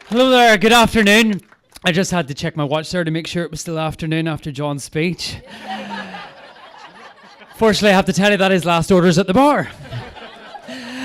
Hello there, good afternoon. I just had to check my watch there to make sure it was still afternoon after John's speech. Fortunately, I have to tell you that his last order's at the bar.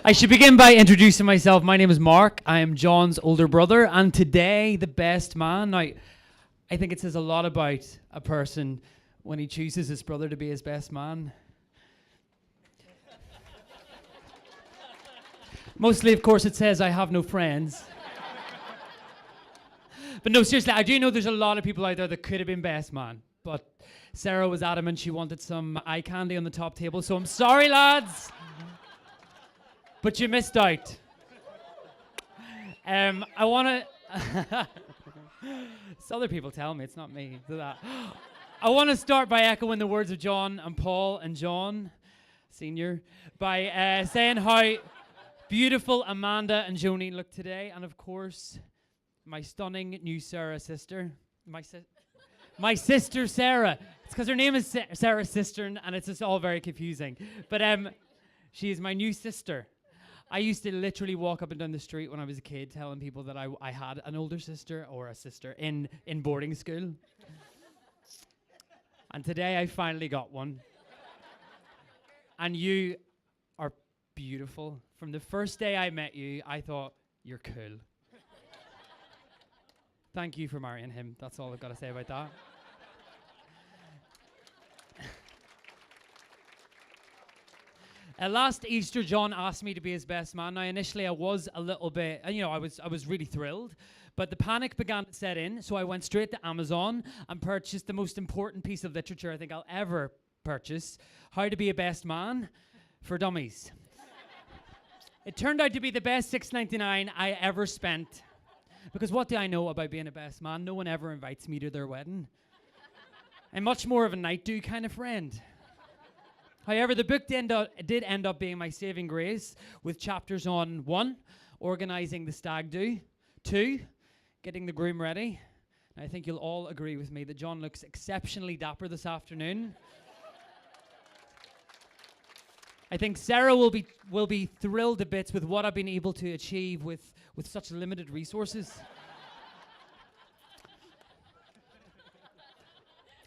I should begin by introducing myself. My name is Mark. I am John's older brother, and today, the best man. Now, I think it says a lot about a person when he chooses his brother to be his best man. Mostly, of course, it says I have no friends. But no, seriously, I do know there's a lot of people out there that could have been best man. But Sarah was adamant she wanted some eye candy on the top table. So I'm sorry, lads. But you missed out. I want to... It's other people tell me, it's not me. Do that. I want to start by echoing the words of John and Paul and John, Senior, by saying how beautiful Amanda and Joni look today. And of course... my stunning new Sarah sister. My sister Sarah. It's because her name is Sarah Cistern and it's just all very confusing. But she is my new sister. I used to literally walk up and down the street when I was a kid telling people that I had an older sister or a sister in boarding school. And today I finally got one. And you are beautiful. From the first day I met you, I thought, you're cool. Thank you for marrying him. That's all I've got to say about that. Last Easter, John asked me to be his best man. Now, initially, I was a little bit, I was really thrilled. But the panic began to set in, so I went straight to Amazon and purchased the most important piece of literature I think I'll ever purchase, How to Be a Best Man for Dummies. It turned out to be the best $6.99 I ever spent. Because what do I know about being a best man? No one ever invites me to their wedding. I'm much more of a night-do kind of friend. However, the book did end up being my saving grace, with chapters on 1, organising the stag do, 2, getting the groom ready. And I think you'll all agree with me that John looks exceptionally dapper this afternoon. I think Sarah will be thrilled to bits with what I've been able to achieve with such limited resources.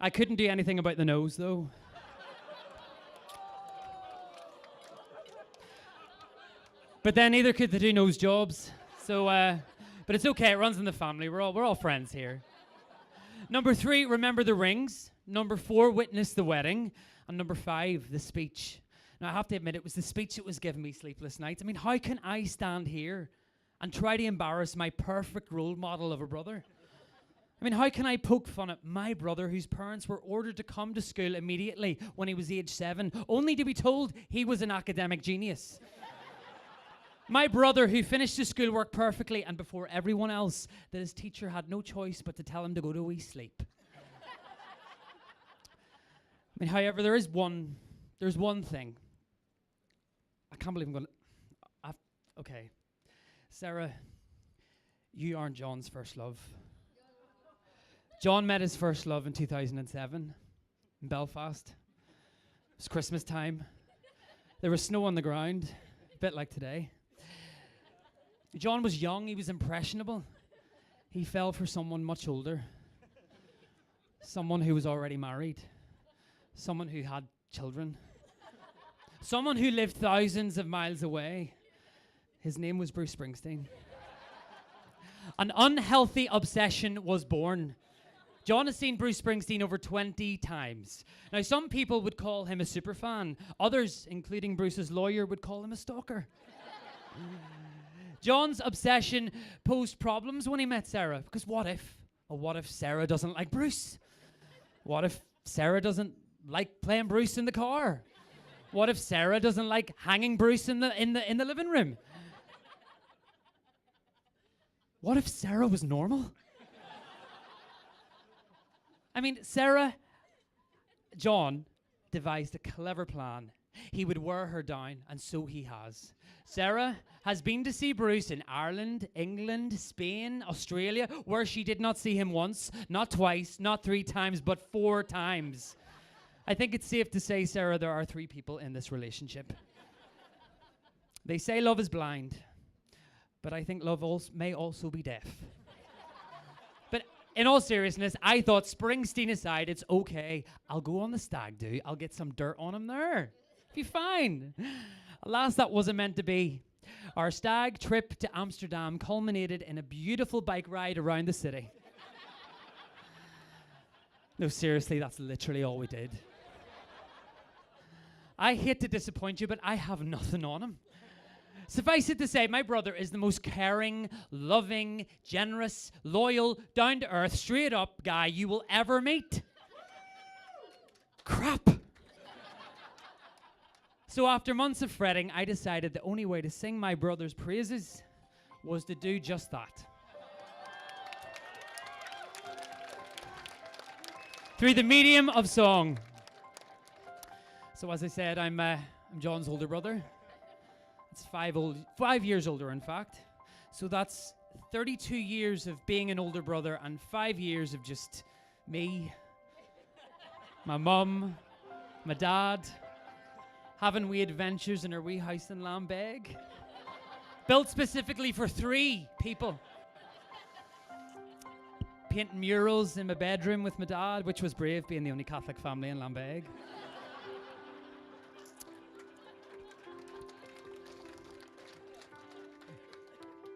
I couldn't do anything about the nose, though. But then neither could the two nose jobs. So, but it's okay. It runs in the family. We're all friends here. Number 3, remember the rings. Number 4, witness the wedding. And number 5, the speech. Now, I have to admit, it was the speech that was giving me sleepless nights. I mean, how can I stand here and try to embarrass my perfect role model of a brother? I mean, how can I poke fun at my brother whose parents were ordered to come to school immediately when he was age 7, only to be told he was an academic genius? My brother who finished his schoolwork perfectly and before everyone else, that his teacher had no choice but to tell him to go to a wee sleep. I mean, however, there's one thing. I can't believe I'm going to... Okay. Sarah, you aren't John's first love. John met his first love in 2007 in Belfast. It was Christmas time. There was snow on the ground, a bit like today. John was young, he was impressionable. He fell for someone much older. Someone who was already married. Someone who had children. Someone who lived thousands of miles away. His name was Bruce Springsteen. An unhealthy obsession was born. John has seen Bruce Springsteen over 20 times. Now, some people would call him a superfan. Others, including Bruce's lawyer, would call him a stalker. John's obsession posed problems when he met Sarah. Because what if Sarah doesn't like Bruce? What if Sarah doesn't like playing Bruce in the car? What if Sarah doesn't like hanging Bruce in the living room? What if Sarah was normal? I mean, John devised a clever plan. He would wear her down, and so he has. Sarah has been to see Bruce in Ireland, England, Spain, Australia, where she did not see him once, not twice, not 3 times, but 4 times. I think it's safe to say, Sarah, there are 3 people in this relationship. They say love is blind, but I think love may also be deaf. But in all seriousness, I thought Springsteen aside, it's okay. I'll go on the stag do. I'll get some dirt on him there. Be fine. Alas, that wasn't meant to be. Our stag trip to Amsterdam culminated in a beautiful bike ride around the city. No, seriously, that's literally all we did. I hate to disappoint you, but I have nothing on him. Suffice it to say, my brother is the most caring, loving, generous, loyal, down-to-earth, straight-up guy you will ever meet. Crap. So after months of fretting, I decided the only way to sing my brother's praises was to do just that. Through the medium of song. So as I said, I'm John's older brother. It's 5 years older, in fact. So that's 32 years of being an older brother and 5 years of just me, my mum, my dad, having wee adventures in our wee house in Lambeg. Built specifically for 3 people. Painting murals in my bedroom with my dad, which was brave, being the only Catholic family in Lambeg.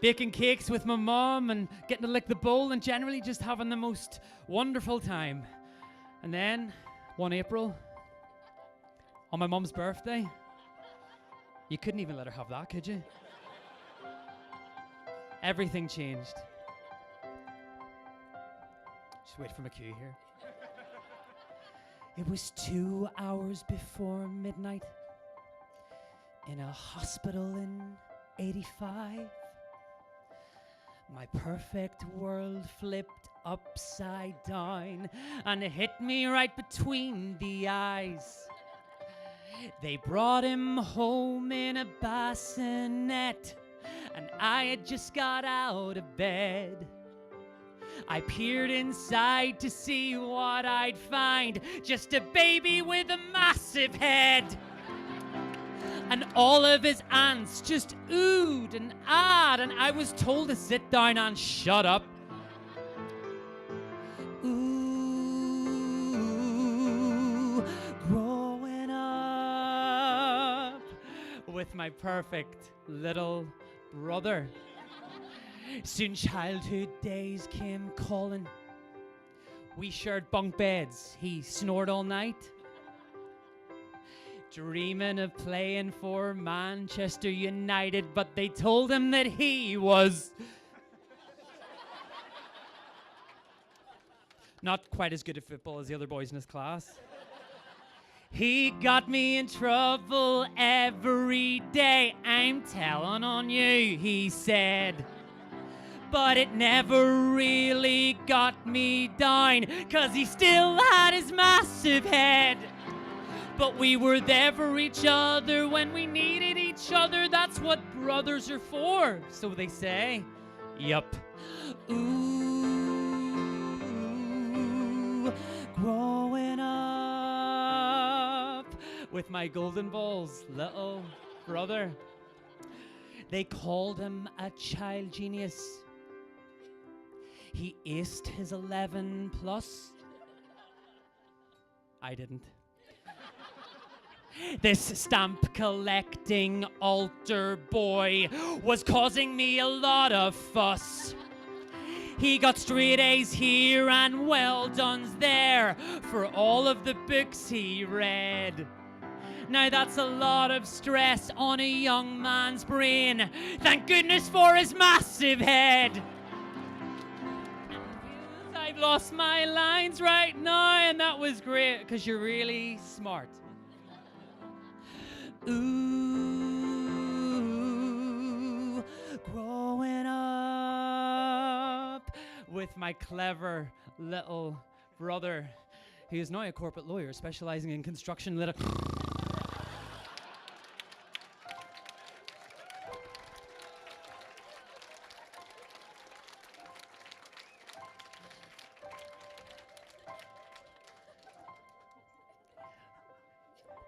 Baking cakes with my mom and getting to lick the bowl and generally just having the most wonderful time. And then, one April, on my mom's birthday, you couldn't even let her have that, could you? Everything changed. Just wait for my cue here. It was 2 hours before midnight in a hospital in 85. My perfect world flipped upside down and it hit me right between the eyes. They brought him home in a bassinet and I had just got out of bed. I peered inside to see what I'd find, just a baby with a massive head. And all of his aunts just oohed and ahed, and I was told to sit down and shut up. Ooh, growing up with my perfect little brother. Soon childhood days came calling. We shared bunk beds. He snored all night. Dreaming of playing for Manchester United, but they told him that he was not quite as good at football as the other boys in his class. He got me in trouble every day. I'm telling on you, he said. But it never really got me down, 'cause he still had his massive head. But we were there for each other when we needed each other. That's what brothers are for, so they say. Yup. Ooh, growing up with my golden balls little brother. They called him a child genius. He aced his 11 plus. I didn't. This stamp collecting altar boy was causing me a lot of fuss. He got straight A's here and well done's there for all of the books he read. Now that's a lot of stress on a young man's brain. Thank goodness for his massive head. I've lost my lines right now, and that was great because you're really smart. Ooh, growing up with my clever little brother, who is now a corporate lawyer specializing in construction litigation.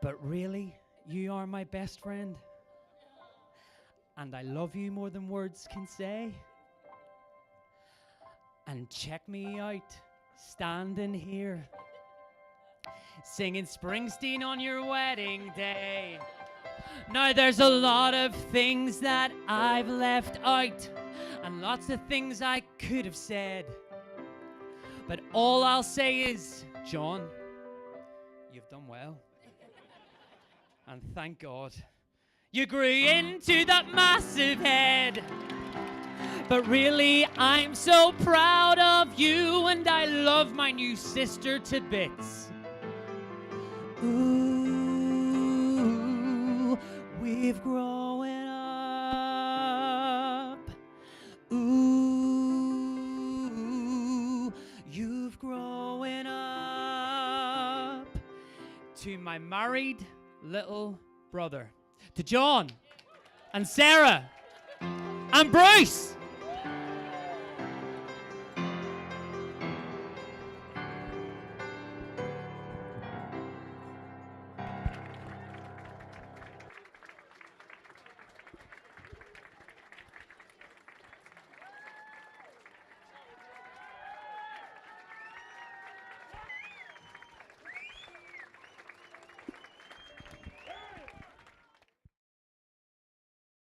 But really, you are my best friend. and I love you more than words can say. And check me out, standing here, singing Springsteen on your wedding day. Now there's a lot of things that I've left out, and lots of things I could have said. But all I'll say is, John, you've done well. And thank God you grew into that massive head. But really, I'm so proud of you, and I love my new sister to bits. Ooh, we've grown up. Ooh, you've grown up. To my married little brother, to John and Sarah and Bruce.